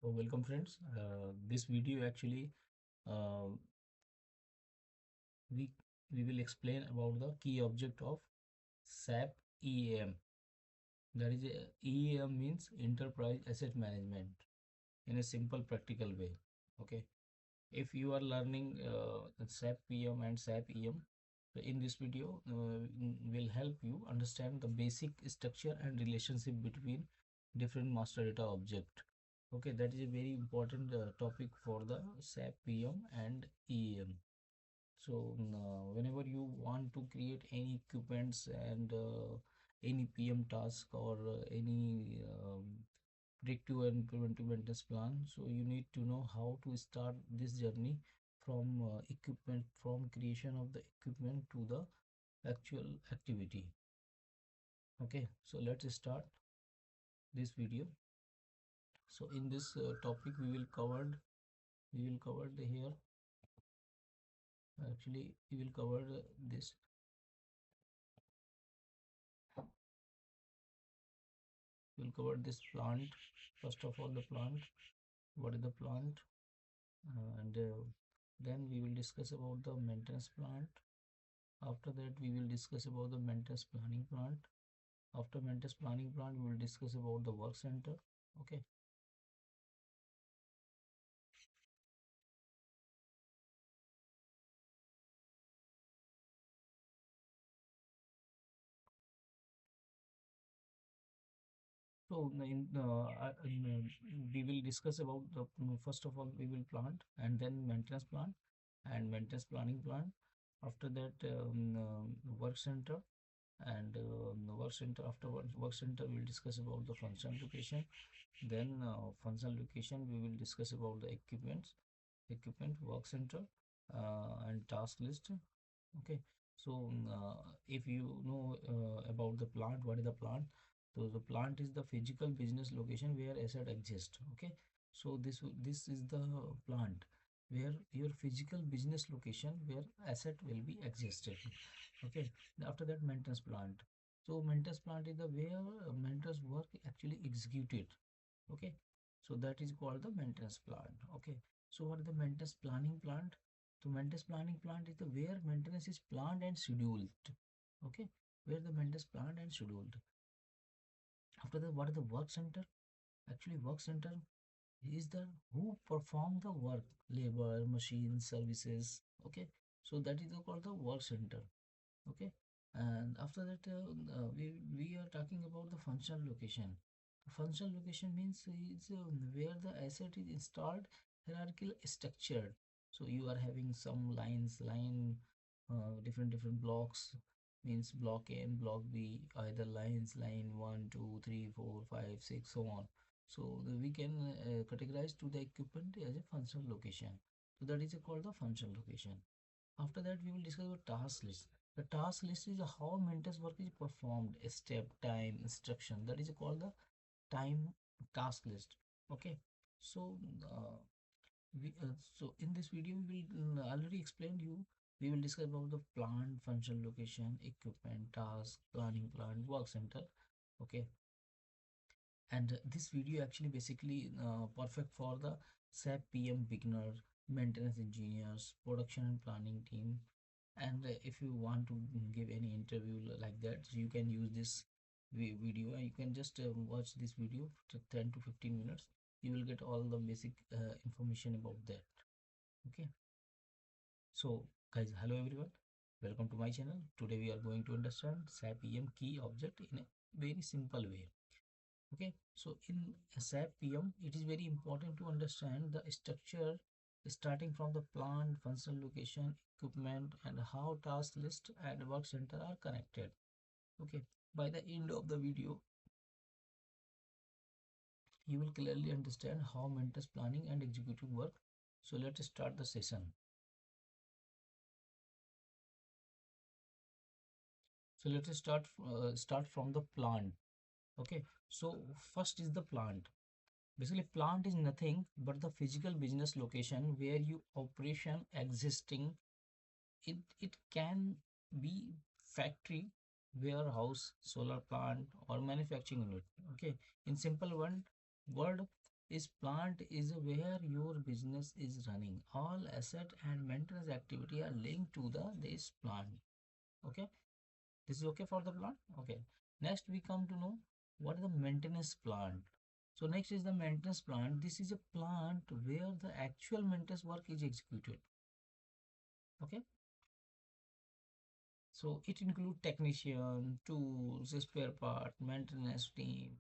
So welcome friends. This video actually uh, we we will explain about the key object of SAP EAM. That is EAM means Enterprise Asset Management in a simple practical way. Okay. If you are learning SAP PM and SAP EM, so in this video will help you understand the basic structure and relationship between different master data object. Okay, that is a very important topic for the SAP PM and EM. So whenever you want to create any equipments and any PM task or any predictive and preventive maintenance plan, so you need to know how to start this journey from equipment, from creation of the equipment to the actual activity. Okay, so let's start this video. So in this topic we will cover the here actually we will cover this. We'll cover this plant. First of all, the plant. What is the plant? And then we will discuss about the maintenance plant. After that, we will discuss about the maintenance planning plant. After maintenance planning plant, we will discuss about the work center. Okay. So we will discuss about the first of all we will plant and then maintenance plant and maintenance planning plant. After that, work center and the work center. After work center we will discuss about the function location. Then function location we will discuss about the equipment work center and task list. Okay, so if you know about the plant, what is the plant? So the plant is the physical business location where asset exists. Okay, so this is the plant where your physical business location where asset will be existed. Okay, after that maintenance plant. So maintenance plant is the where maintenance work actually executed. Okay, so that is called the maintenance plant. Okay, so what is the maintenance planning plant? So maintenance planning plant is the where maintenance is planned and scheduled. Okay, where the maintenance planned and scheduled. After that, what is the work center? Actually, work center is the who perform the work, labor, machine, services. Okay, so that is called the work center. Okay, and after that we are talking about the functional location. Functional location means it's where the asset is installed, hierarchical structured. So you are having some different blocks, means block A and block B, either lines, line 1 2 3 4 5 6 so on. So we can categorize to the equipment as a functional location. So that is called the functional location. After that, we will discuss the task list. The task list is how maintenance work is performed, a step, time, instruction. That is called the time task list. Okay. So, so in this video, we will already explained you. We will discuss about the plant, function, location, equipment, task, planning, plant, work center. Okay, and this video actually basically perfect for the SAP PM beginner, maintenance engineers, production and planning team. And if you want to give any interview like that, so you can use this video and you can just watch this video to 10 to 15 minutes. You will get all the basic information about that. Okay, so guys, hello everyone, welcome to my channel. Today we are going to understand SAP PM key object in a very simple way. Okay, so in SAP PM, it is very important to understand the structure starting from the plant, functional location, equipment, and how task list and work center are connected. Okay, by the end of the video, you will clearly understand how maintenance planning and executive work. So let's start the session. So let's start from the plant. Okay, so first is the plant. Basically, plant is nothing but the physical business location where you operation existing. It can be factory, warehouse, solar plant, or manufacturing unit. Okay, in simple one word, is plant is where your business is running. All asset and maintenance activity are linked to the this plant. Okay, this is okay for the plant. Okay, next we come to know what is the maintenance plant. So next is the maintenance plant. This is a plant where the actual maintenance work is executed. Okay, so it includes technician, tools, spare part, maintenance team.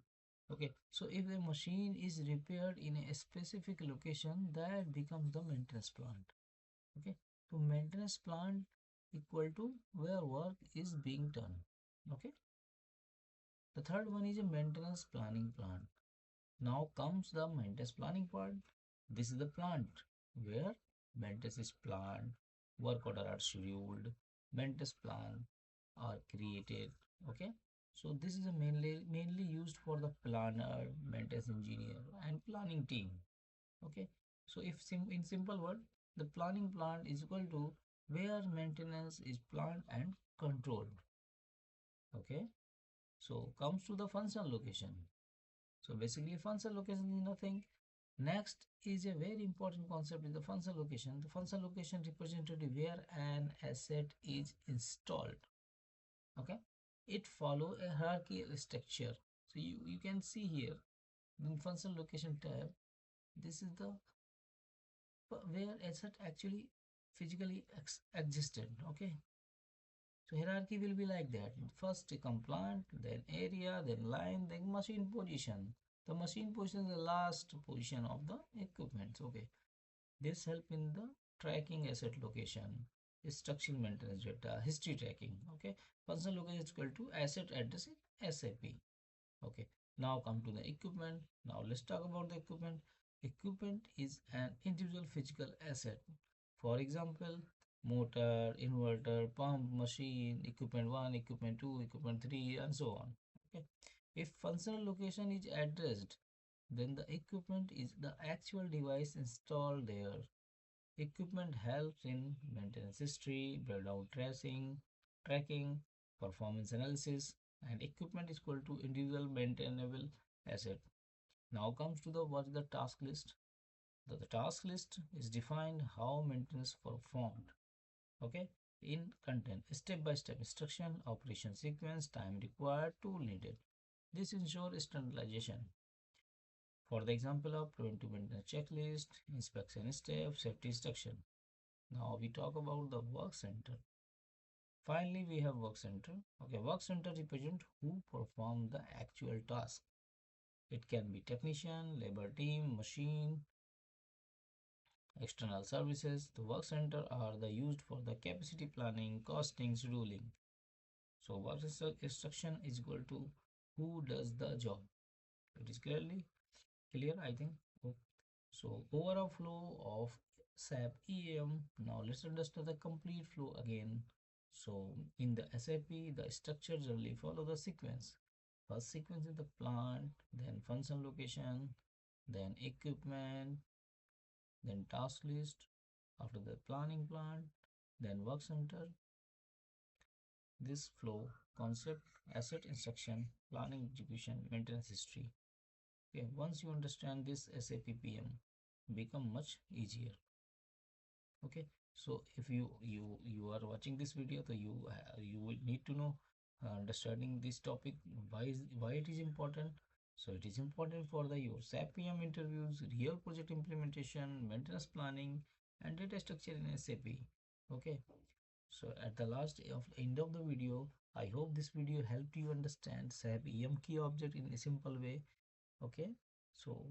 Okay, so if a machine is repaired in a specific location, that becomes the maintenance plant. Okay, so maintenance plant equal to where work is being done. Okay, the third one is a maintenance planning plant. Now comes the maintenance planning part. This is the plant where maintenance is planned, work order are scheduled, maintenance plan are created. Okay, so this is a mainly used for the planner, maintenance engineer, and planning team. Okay, so if in simple word, the planning plant is equal to where maintenance is planned and controlled. Okay, so comes to the function location. So basically function location is nothing. Next is a very important concept is the function location. The function location represented where an asset is installed. Okay, it follow a hierarchical structure. So you can see here in function location tab, this is the where asset actually physically existed. Okay, so hierarchy will be like that. First compliant, then area, then line, then machine position. The machine position is the last position of the equipment. Okay, this help in the tracking asset location, structural maintenance data, history tracking. Okay, function location is equal to asset address in SAP. Okay, now come to the equipment. Now let's talk about the equipment. Equipment is an individual physical asset. For example, motor, inverter, pump, machine, equipment 1, equipment 2, equipment 3, and so on. Okay, if functional location is addressed, then the equipment is the actual device installed there. Equipment helps in maintenance history, breakdown tracking, performance analysis, and equipment is equal to individual maintainable asset. Now comes to the what is the task list. The task list is defined how maintenance performed. Okay, in content, step by step instruction, operation sequence, time required, tool needed. This ensures standardization. For the example of preventive maintenance checklist, inspection step, safety instruction. Now we talk about the work center. Finally, we have work center. Okay, work center represent who perform the actual task. It can be technician, labor team, machine, external services. The work center are the used for the capacity planning, costing, scheduling. So work instruction is equal to who does the job. It is clear, I think. So overall flow of SAP EAM. Now let's understand the complete flow again. So in the SAP, the structure generally follow the sequence. First sequence is the plant, then function location, then equipment, then task list. After the planning plant, then work center. This flow concept, asset instruction, planning execution, maintenance history. Okay, once you understand this SAP PM, become much easier. Okay, so if you are watching this video, so you will need to know understanding this topic, why it is important. So it is important for the your SAP PM interviews, real project implementation, maintenance planning, and data structure in SAP. Okay, so at the last of end of the video, I hope this video helped you understand SAP EM key object in a simple way. Okay, so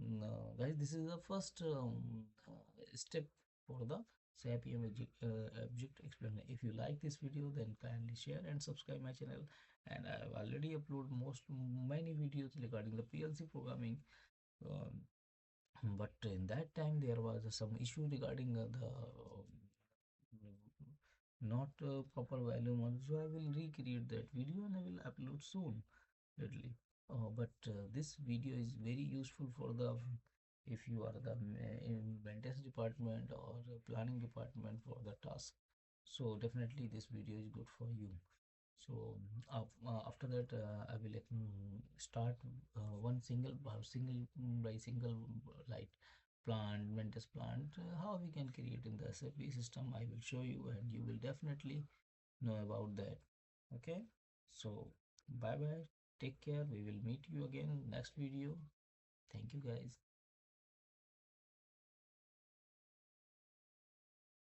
guys, this is the first step for the SAP EM object explainer. If you like this video, then kindly share and subscribe my channel. And I have already uploaded many videos regarding the PLC programming. Um, but in that time there was some issue regarding the not proper volume on, so I will recreate that video and I will upload soon deadly. But this video is very useful for the if you are the in maintenance department or planning department for the task, so definitely this video is good for you. So after that, I will start one single like plant, maintenance plant, how we can create in the SAP system. I will show you, and you will definitely know about that. Okay, so bye bye, take care. We will meet you again next video. Thank you guys.